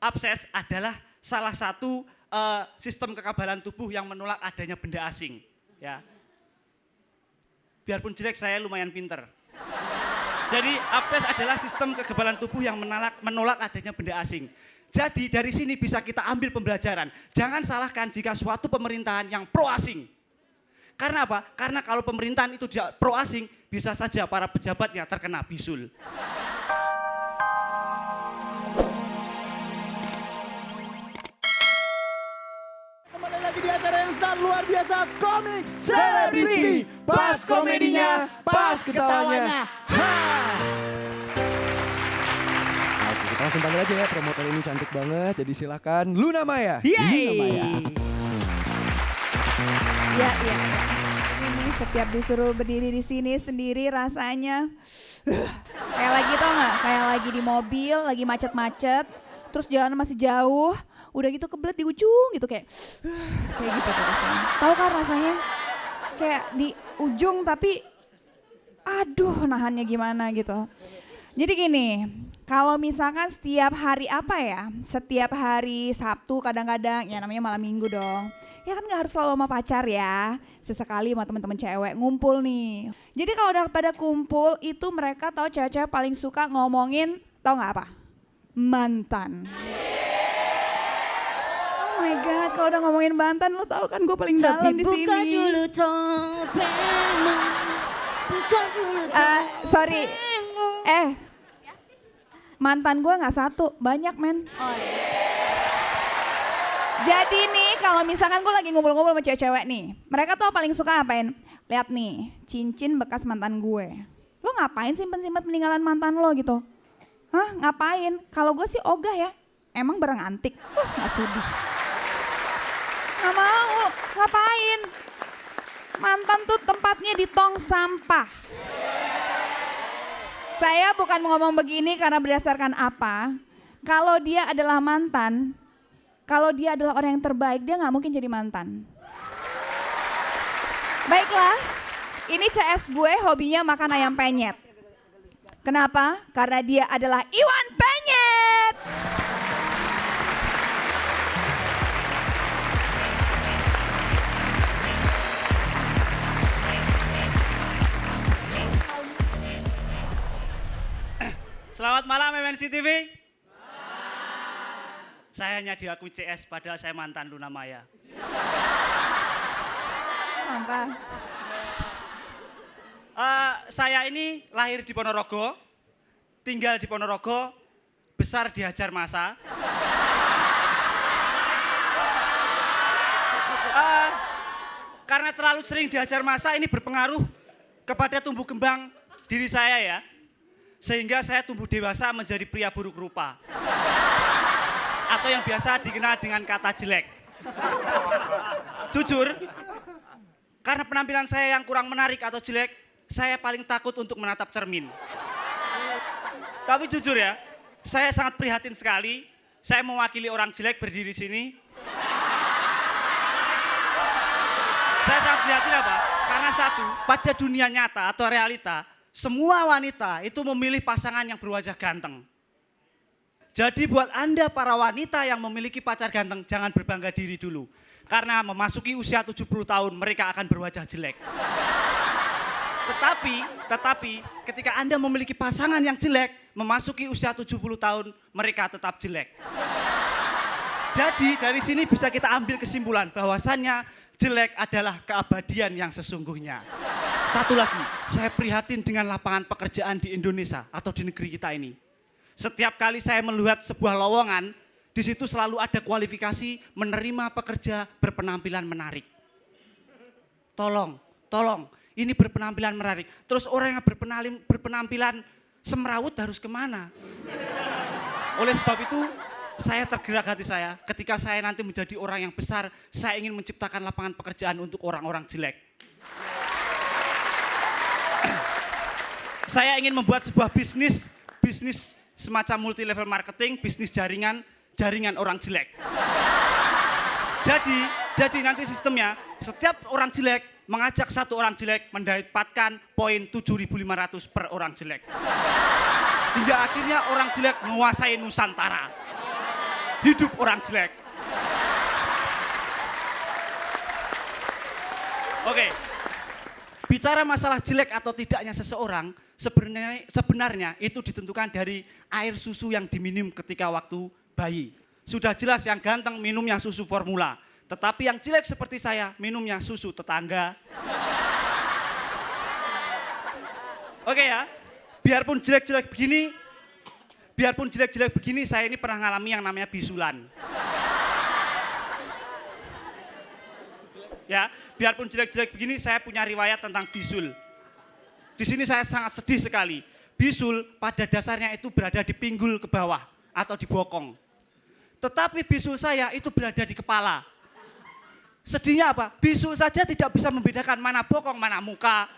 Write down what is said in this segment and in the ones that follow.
abses adalah salah satu sistem kekebalan tubuh yang menolak adanya benda asing. Ya. Biarpun jelek saya lumayan pinter. Jadi abses adalah sistem kekebalan tubuh yang menolak adanya benda asing. Jadi dari sini bisa kita ambil pembelajaran. Jangan salahkan jika suatu pemerintahan yang pro asing. Karena apa? Karena kalau pemerintahan itu tidak pro asing, bisa saja para pejabatnya terkena bisul. Kembali lagi di acara yang sangat luar biasa, Komik Selebriti. Pas komedinya, pas ketawanya. Oke, kita langsung panggil aja ya, promotor ini cantik banget. Jadi silakan Luna Maya. Yeay. Luna Maya. Ya. Ini setiap disuruh berdiri di sini sendiri rasanya kayak lagi tau nggak? Kayak lagi di mobil, lagi macet-macet, terus jalan masih jauh, udah gitu kebelet di ujung gitu kayak gitu tuh rasanya. Tahu kan rasanya? Kayak di ujung tapi aduh nahannya gimana gitu. Jadi gini, kalau misalkan setiap hari apa ya, setiap hari Sabtu kadang-kadang, ya namanya malam minggu dong. Ya kan gak harus selalu sama pacar ya, sesekali sama teman-teman cewek ngumpul nih. Jadi kalau udah pada kumpul itu mereka tahu cewek-cewek paling suka ngomongin, tau gak apa? Mantan. Oh my God, kalau udah ngomongin mantan lo tau kan gue paling dalam di sini. Buka dulu topengmu, buka dulu Sorry, mantan gue nggak satu, banyak men. Oh, iya. Jadi nih kalau misalkan gue lagi ngumpul-ngumpul sama cewek-cewek nih, mereka tuh paling suka ngapain? Lihat nih, cincin bekas mantan gue. Lo ngapain simpen-simpen peninggalan mantan lo gitu? Hah, ngapain? Kalau gue sih ogah ya, emang barang antik. Nggak sudi. Nggak mau, ngapain? Mantan tuh tempatnya di tong sampah. Saya bukan ngomong begini karena berdasarkan apa. Kalau dia adalah mantan, kalau dia adalah orang yang terbaik, dia nggak mungkin jadi mantan. Baiklah, ini CS gue hobinya makan ayam penyet. Kenapa? Karena dia adalah Iwan Penyet. Selamat malam MNC TV. Saya hanya diakui CS padahal saya mantan Luna Maya. Sampah. Saya ini lahir di Ponorogo, tinggal di Ponorogo, besar di Hajar Masa. Karena terlalu sering dihajar masa ini berpengaruh kepada tumbuh kembang diri saya ya. Sehingga saya tumbuh dewasa menjadi pria buruk rupa. Atau yang biasa dikenal dengan kata jelek. Jujur, karena penampilan saya yang kurang menarik atau jelek, saya paling takut untuk menatap cermin. Tapi jujur ya, saya sangat prihatin sekali. Saya mewakili orang jelek berdiri di sini. Saya sangat prihatin apa? Karena satu, pada dunia nyata atau realita, semua wanita itu memilih pasangan yang berwajah ganteng. Jadi buat Anda para wanita yang memiliki pacar ganteng, jangan berbangga diri dulu. Karena memasuki usia 70 tahun, mereka akan berwajah jelek. Tetapi ketika Anda memiliki pasangan yang jelek, memasuki usia 70 tahun, mereka tetap jelek. Jadi dari sini bisa kita ambil kesimpulan bahwasannya jelek adalah keabadian yang sesungguhnya. Satu lagi, saya prihatin dengan lapangan pekerjaan di Indonesia atau di negeri kita ini. Setiap kali saya melihat sebuah lowongan, di situ selalu ada kualifikasi menerima pekerja berpenampilan menarik. Tolong, ini berpenampilan menarik. Terus orang yang berpenampilan semrawut harus kemana? Oleh sebab itu, saya tergerak hati saya ketika saya nanti menjadi orang yang besar, saya ingin menciptakan lapangan pekerjaan untuk orang-orang jelek. Saya ingin membuat sebuah bisnis semacam multi level marketing, bisnis jaringan orang jelek. Jadi nanti sistemnya setiap orang jelek mengajak satu orang jelek mendapatkan poin 7.500 per orang jelek. Hingga akhirnya orang jelek menguasai Nusantara. hidup orang jelek. Oke. Bicara masalah jelek atau tidaknya seseorang, sebenarnya itu ditentukan dari air susu yang diminum ketika waktu bayi. Sudah jelas yang ganteng minumnya susu formula, tetapi yang jelek seperti saya minumnya susu tetangga. Oke ya, biarpun jelek-jelek begini, saya ini pernah ngalami yang namanya bisulan. Ya, biarpun jelek-jelek begini, saya punya riwayat tentang bisul. Di sini saya sangat sedih sekali. Bisul pada dasarnya itu berada di pinggul ke bawah atau di bokong. Tetapi bisul saya itu berada di kepala. Sedihnya apa? Bisul saja tidak bisa membedakan mana bokong, mana muka.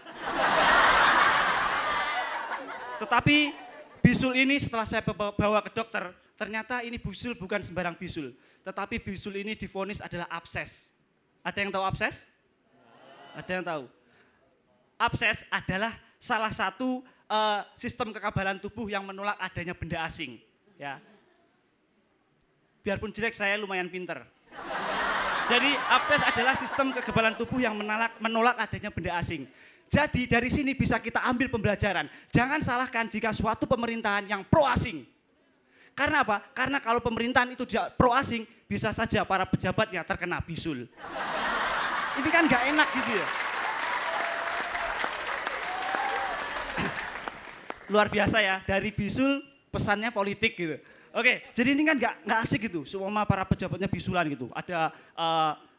Tetapi bisul ini setelah saya bawa ke dokter, ternyata ini bisul bukan sembarang bisul. Tetapi bisul ini divonis adalah abses. Ada yang tahu abses? Ada yang tahu? Abses adalah salah satu sistem kekebalan tubuh yang menolak adanya benda asing. Ya. Biarpun jelek saya lumayan pinter. Jadi abses adalah sistem kekebalan tubuh yang menolak adanya benda asing. Jadi dari sini bisa kita ambil pembelajaran. Jangan salahkan jika suatu pemerintahan yang pro asing. Karena apa? Karena kalau pemerintahan itu pro asing, bisa saja para pejabatnya terkena bisul. Ini kan nggak enak gitu ya. Luar biasa ya, dari bisul pesannya politik gitu. Oke, jadi ini kan nggak asik gitu, semua para pejabatnya bisulan gitu. Ada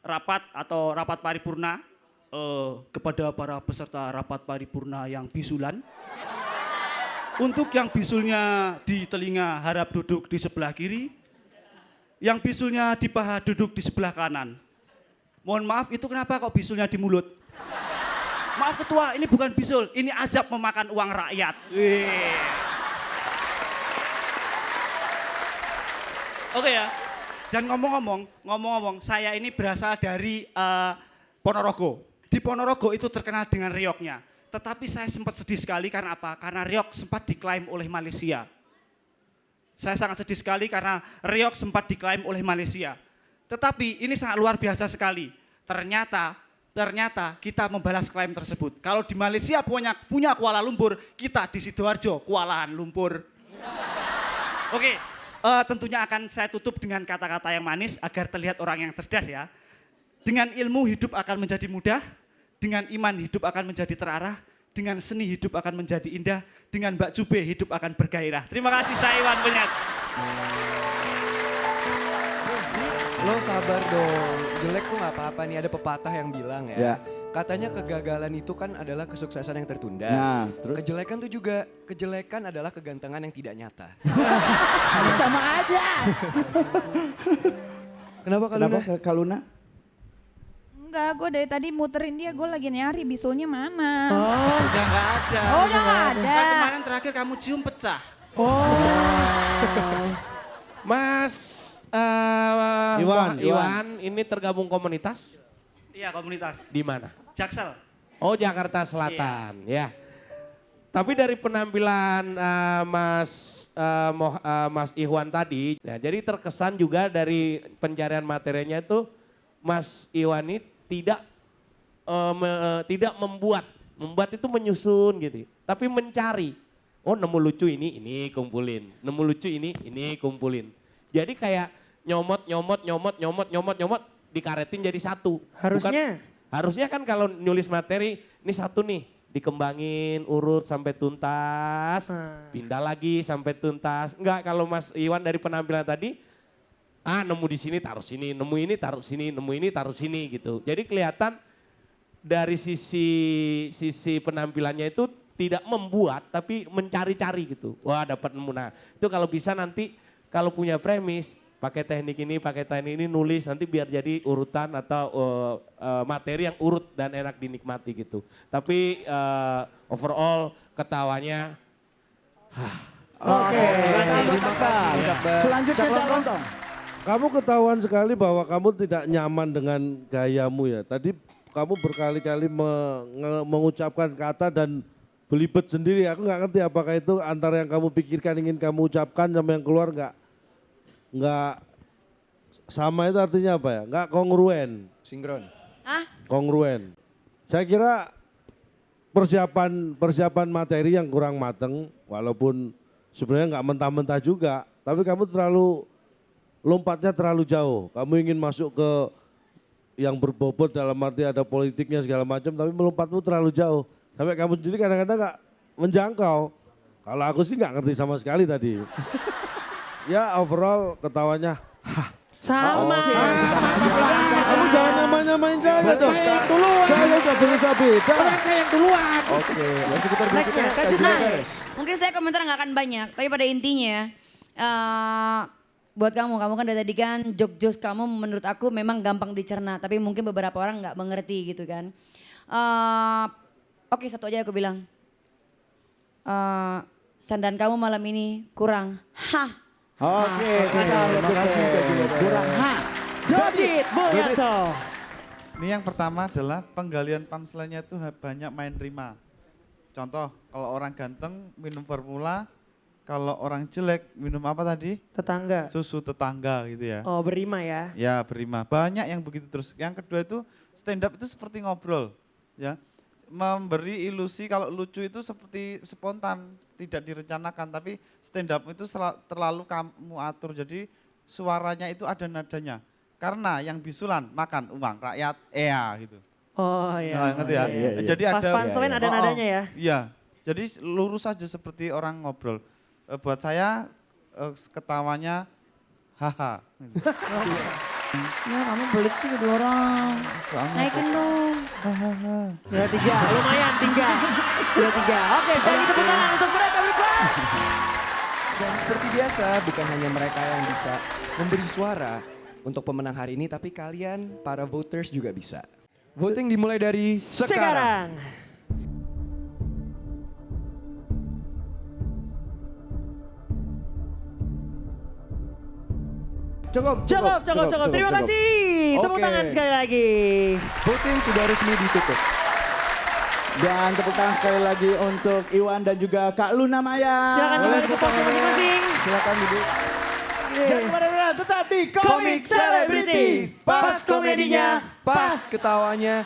rapat paripurna kepada para peserta rapat paripurna yang bisulan. Untuk yang bisulnya di telinga harap duduk di sebelah kiri, yang bisulnya di paha duduk di sebelah kanan. Mohon maaf, itu kenapa kok bisulnya di mulut? Maaf ketua, ini bukan bisul, ini azab memakan uang rakyat. Oke ya, dan ngomong-ngomong, saya ini berasal dari Ponorogo. Di Ponorogo itu terkenal dengan rioknya. Tetapi saya sempat sedih sekali karena apa? Karena riok sempat diklaim oleh Malaysia. Saya sangat sedih sekali karena riok sempat diklaim oleh Malaysia. Tetapi ini sangat luar biasa sekali. Ternyata kita membalas klaim tersebut. Kalau di Malaysia punya Kuala Lumpur, kita di Sidoarjo, Kuala Lumpur. Oke, tentunya akan saya tutup dengan kata-kata yang manis agar terlihat orang yang cerdas ya. Dengan ilmu hidup akan menjadi mudah. Dengan iman hidup akan menjadi terarah, dengan seni hidup akan menjadi indah, dengan Mbak Jube hidup akan bergairah. Terima kasih, saya Iwan Penyat. Lo sabar dong, jelek tuh gak apa-apa nih, ada pepatah yang bilang ya. Katanya kegagalan itu kan adalah kesuksesan yang tertunda. Nah, terus? Kejelekan adalah kegantengan yang tidak nyata. Sama aja. Kenapa Kaluna? Enggak, gue dari tadi muterin dia, gue lagi nyari bisulnya mana. Oh, udah nggak ada. Oh, udah nggak ada. Kan kemarin terakhir kamu cium pecah. Mas Iwan, ini tergabung komunitas? Iya, komunitas. Di mana? Jaksel. Oh, Jakarta Selatan, ya. Tapi dari penampilan Mas Iwan tadi, ya, jadi terkesan juga dari pencarian materinya itu Mas Iwan ini tidak membuat itu menyusun gitu, tapi mencari. Oh, nemu lucu ini kumpulin, nemu lucu ini kumpulin. Jadi kayak nyomot dikaretin jadi satu. Harusnya kan kalau nulis materi ini satu nih, dikembangin urut sampai tuntas, pindah lagi sampai tuntas. Enggak, kalau Mas Iwan dari penampilan tadi, nemu di sini taruh sini, nemu ini taruh sini, nemu ini taruh sini gitu. Jadi kelihatan dari sisi penampilannya itu tidak membuat tapi mencari-cari gitu. Wah, dapat nemu. Nah, itu kalau bisa nanti kalau punya premis pakai teknik ini nulis nanti biar jadi urutan atau materi yang urut dan enak dinikmati gitu. Tapi overall ketawanya Oke, terima kasih. Selanjutnya Lontong. Kamu ketahuan sekali bahwa kamu tidak nyaman dengan gayamu ya. Tadi kamu berkali-kali mengucapkan kata dan belibet sendiri. Aku nggak ngerti apakah itu antara yang kamu pikirkan ingin kamu ucapkan sama yang keluar nggak sama itu artinya apa ya? Nggak kongruen. Sinkron. Hah? Kongruen. Saya kira persiapan materi yang kurang mateng, walaupun sebenarnya nggak mentah-mentah juga, tapi kamu lompatnya terlalu jauh. Kamu ingin masuk ke yang berbobot dalam arti ada politiknya segala macam, tapi melompatmu terlalu jauh. Sampai kamu sendiri kadang-kadang nggak menjangkau. Kalau aku sih nggak ngerti sama sekali tadi. Ya overall ketawanya, Sama. kamu jangan nyamain saya dong. Saya yang duluan. Saya udah berusaha beda. Orang saya yang duluan. Oke, sekitar berikutnya Nextnya, Kak Kak Julia Junai. Gares. Mungkin saya komentar nggak akan banyak, tapi pada intinya buat kamu kan dari tadi kan jokes kamu menurut aku memang gampang dicerna, tapi mungkin beberapa orang nggak mengerti gitu kan. Oke, satu aja aku bilang, candaan kamu malam ini kurang. Hah. Oke, terima kasih, Kak Julia Gares. kurang Dodit Mulyanto. Ini yang pertama adalah penggalian punchline-nya itu banyak main rima. Contoh, kalau orang ganteng minum formula, kalau orang jelek minum apa tadi? Tetangga. Susu tetangga gitu ya. Oh, berima ya. Ya berima, banyak yang begitu terus. Yang kedua itu stand up itu seperti ngobrol, ya. Memberi ilusi kalau lucu itu seperti spontan, tidak direncanakan. Tapi stand up itu terlalu kamu atur, jadi suaranya itu ada nadanya. Karena yang bisulan makan uang rakyat, gitu. Oh iya. Nah, ngerti ya? Jadi Pas ada punchline ada nadanya ya. Iya. Jadi lurus saja seperti orang ngobrol. Buat saya ketawanya haha. Ya kamu belit sih kedua orang. Naikin dong. Dua tiga, lumayan tinggal. Dua tiga. Oke, sekali lagi tepuk tangan untuk mereka berdua. Dan seperti biasa, bukan hanya mereka yang bisa memberi suara untuk pemenang hari ini, tapi kalian para voters juga bisa. Voting dimulai dari sekarang. Cukup. Terima kasih. Tepuk Oke. tangan sekali lagi. Voting sudah resmi ditutup. Dan tepuk tangan sekali lagi untuk Iwan dan juga Kak Luna Maya. Silakan kembali ke posisi masing-masing. Silakan duduk. Dan benar-benar tetap di Komik Selebriti. Pas komedinya, pas ketawanya.